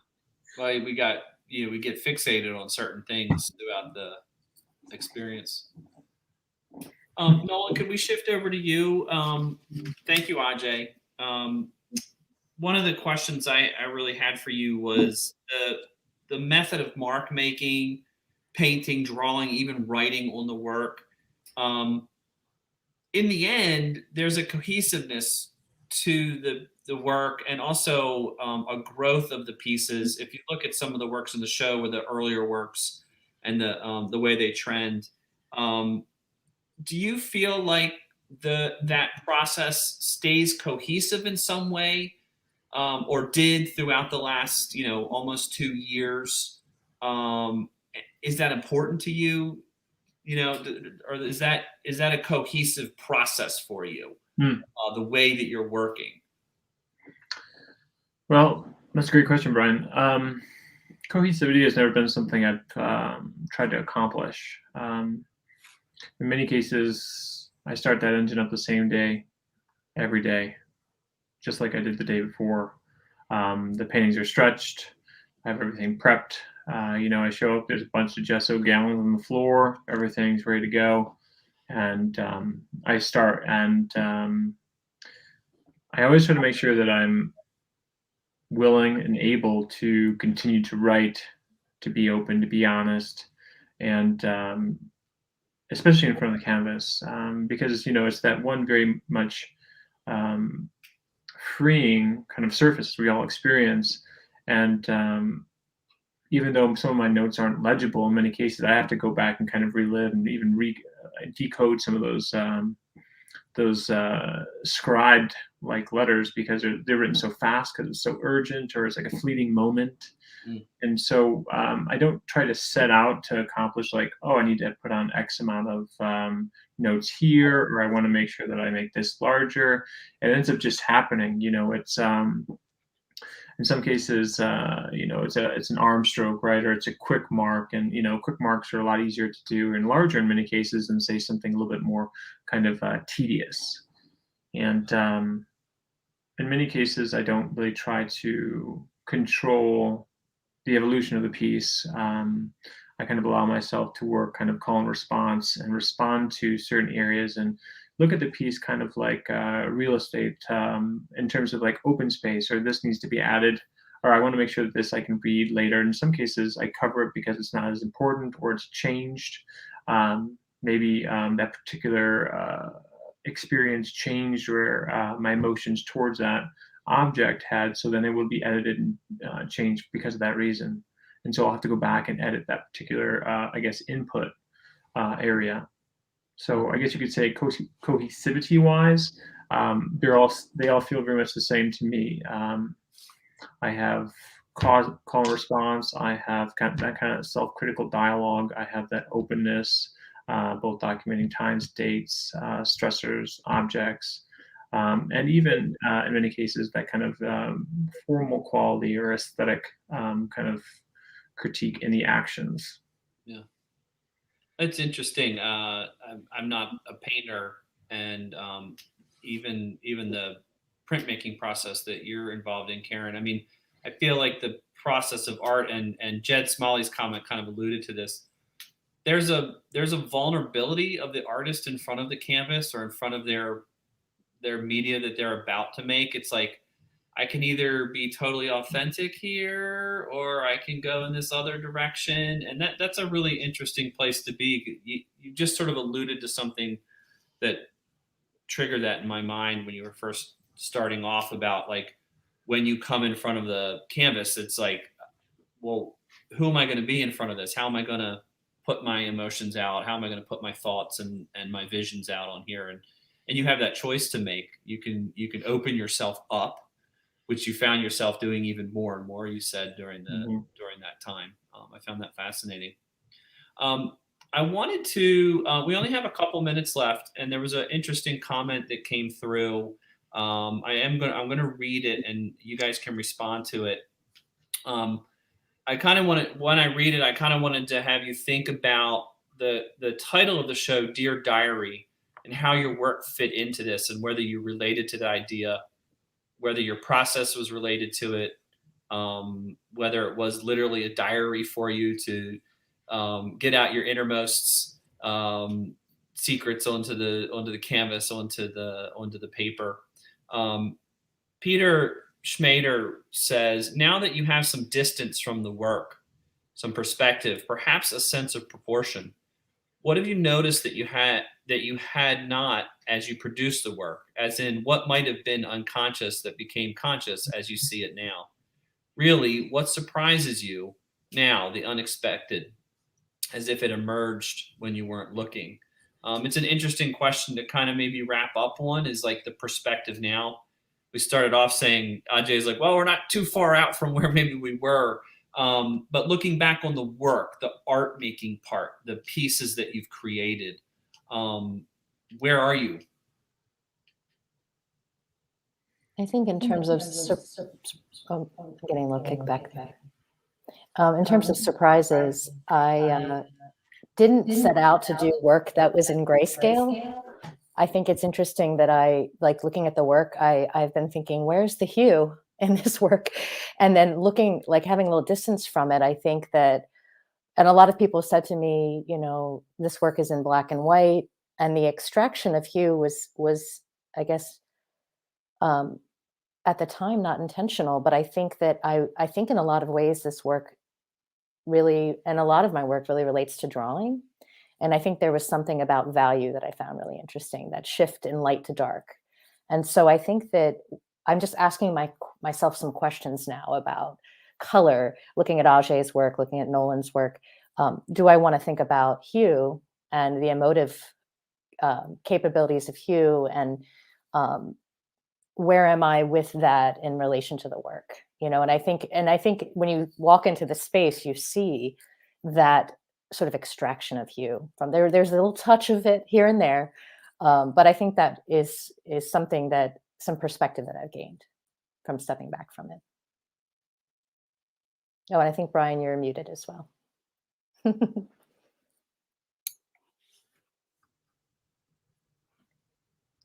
Well, we get fixated on certain things throughout the experience. Nolan, could we shift over to you? Thank you, Ajay. One of the questions I really had for you was the method of mark making, painting, drawing, even writing on the work. In the end, there's a cohesiveness to the work and also a growth of the pieces. If you look at some of the works in the show or the earlier works and the way they trend, do you feel like that process stays cohesive in some way, or did throughout the last almost 2 years? Is that important to you? Or is that a cohesive process for you? The way that you're working. Well, that's a great question, Brian. Cohesivity has never been something I've tried to accomplish. In many cases, I start that engine up the same day, every day, just like I did the day before. The paintings are stretched. I have everything prepped. I show up, there's a bunch of gesso gallons on the floor. Everything's ready to go. And I start, and I always try to make sure that I'm willing and able to continue to write, to be open, to be honest, and especially in front of the canvas, because it's that one very much freeing kind of surface we all experience. And even though some of my notes aren't legible in many cases, I have to go back and kind of relive and even decode some of those scribed like letters, because they're written so fast because it's so urgent, or it's like a fleeting moment. And so I don't try to set out to accomplish like, oh, I need to put on X amount of notes here, or I want to make sure that I make this larger. It ends up just happening. It's in some cases, it's an arm stroke, right? Or it's a quick mark, and quick marks are a lot easier to do and larger in many cases than say something a little bit more kind of tedious. And in many cases, I don't really try to control the evolution of the piece. I kind of allow myself to work kind of call and response, and respond to certain areas, and look at the piece kind of like real estate, in terms of like open space, or this needs to be added, or I want to make sure that this I can read later. In some cases, I cover it because it's not as important, or it's changed. Maybe that particular experience changed, where my emotions towards that object had, so then it will be edited and changed because of that reason. And so I'll have to go back and edit that particular, input area. So I guess you could say cohesivity wise, they all feel very much the same to me. I have call and response. I have that kind of self-critical dialogue. I have that openness, both documenting times, dates, stressors, objects, and even in many cases that kind of formal quality or aesthetic kind of critique in the actions. Yeah. It's interesting. I'm not a painter, and even the printmaking process that you're involved in, Caryn. I mean, I feel like the process of art, and Jed Smalley's comment kind of alluded to this. There's a vulnerability of the artist in front of the canvas or in front of their media that they're about to make. It's like, I can either be totally authentic here, or I can go in this other direction, and that's a really interesting place to be. You just sort of alluded to something that triggered that in my mind when you were first starting off, about like, when you come in front of the canvas, it's like, well, who am I going to be in front of this? How am I going to put my emotions out? How am I going to put my thoughts and my visions out on here? And you have that choice to make. You can open yourself up, which you found yourself doing even more and more, you said, during that time. I found that fascinating. I wanted to. We only have a couple minutes left, and there was an interesting comment that came through. I'm gonna read it, and you guys can respond to it. I kind of wanted, when I read it, I kind of wanted to have you think about the title of the show, Dear Diary, and how your work fit into this, and whether you related to the idea, whether your process was related to it, whether it was literally a diary for you to get out your innermost secrets onto the canvas, onto the paper. Peter Schmader says, now that you have some distance from the work, some perspective, perhaps a sense of proportion, what have you noticed that you had not as you produced the work? As in, what might have been unconscious that became conscious as you see it now? Really, what surprises you now, the unexpected, as if it emerged when you weren't looking? It's an interesting question to kind of maybe wrap up on, is like the perspective now. We started off saying, Ajay's like, well, we're not too far out from where maybe we were. But looking back on the work, the art making part, the pieces that you've created, where are you? I think in terms of, I'm getting a little kickback there. In terms of surprises, I didn't set out to do work that was in grayscale. I think it's interesting that I, like looking at the work, I've been thinking, where's the hue in this work? And then looking, like having a little distance from it, I think that, and a lot of people said to me, this work is in black and white, and the extraction of hue was, I guess, at the time, not intentional, but I think that I think in a lot of ways this work really, and a lot of my work really relates to drawing. And I think there was something about value that I found really interesting, that shift in light to dark. And so I think that I'm just asking myself some questions now about color, looking at Ajay's work, looking at Nolan's work. Do I want to think about hue and the emotive capabilities of hue, and where am I with that in relation to the work? And I think when you walk into the space, you see that sort of extraction of hue from there. There's a little touch of it here and there, but I think that is something, that some perspective that I've gained from stepping back from it. Oh, and I think, Brian, you're muted as well.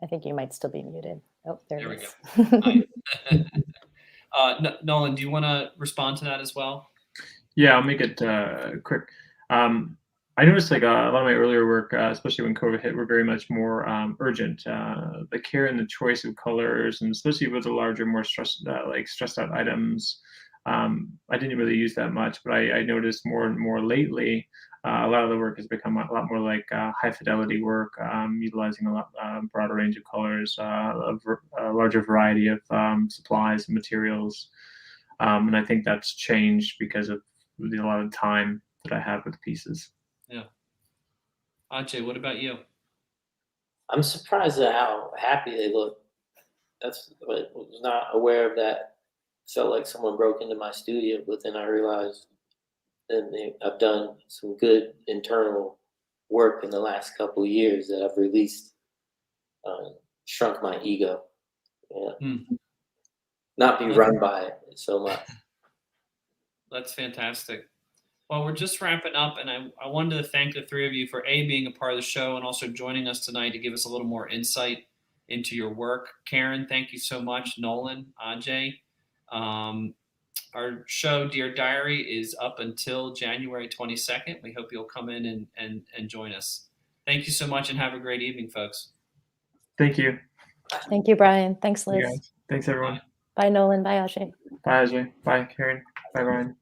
I think you might still be muted. Oh, there it is. Nolan, do you want to respond to that as well? Yeah, I'll make it quick. I noticed like a lot of my earlier work, especially when COVID hit, were very much more urgent. The care and the choice of colors, and especially with the larger, more stressed out items, I didn't really use that much. But I noticed more and more lately, a lot of the work has become a lot more like high fidelity work, utilizing a lot broader range of colors, a larger variety of supplies and materials. And I think that's changed because of a lot of time that I have with pieces. Yeah. Ajay, what about you? I'm surprised at how happy they look. I was not aware of that. Felt like someone broke into my studio, but then I realized that I've done some good internal work in the last couple of years that I've released, shrunk my ego. Yeah. Not be run by it so much. That's fantastic. Well, we're just wrapping up, and I wanted to thank the three of you for being a part of the show and also joining us tonight to give us a little more insight into your work. Caryn, thank you so much. Nolan, Ajay. Our show, Dear Diary, is up until January 22nd. We hope you'll come in and join us. Thank you so much, and have a great evening, folks. Thank you. Thank you, Brian. Thanks, You Liz. guys. Thanks, everyone. Bye, Nolan. Bye, Ajay. Bye, Ajay. Bye, Caryn. Bye, Brian.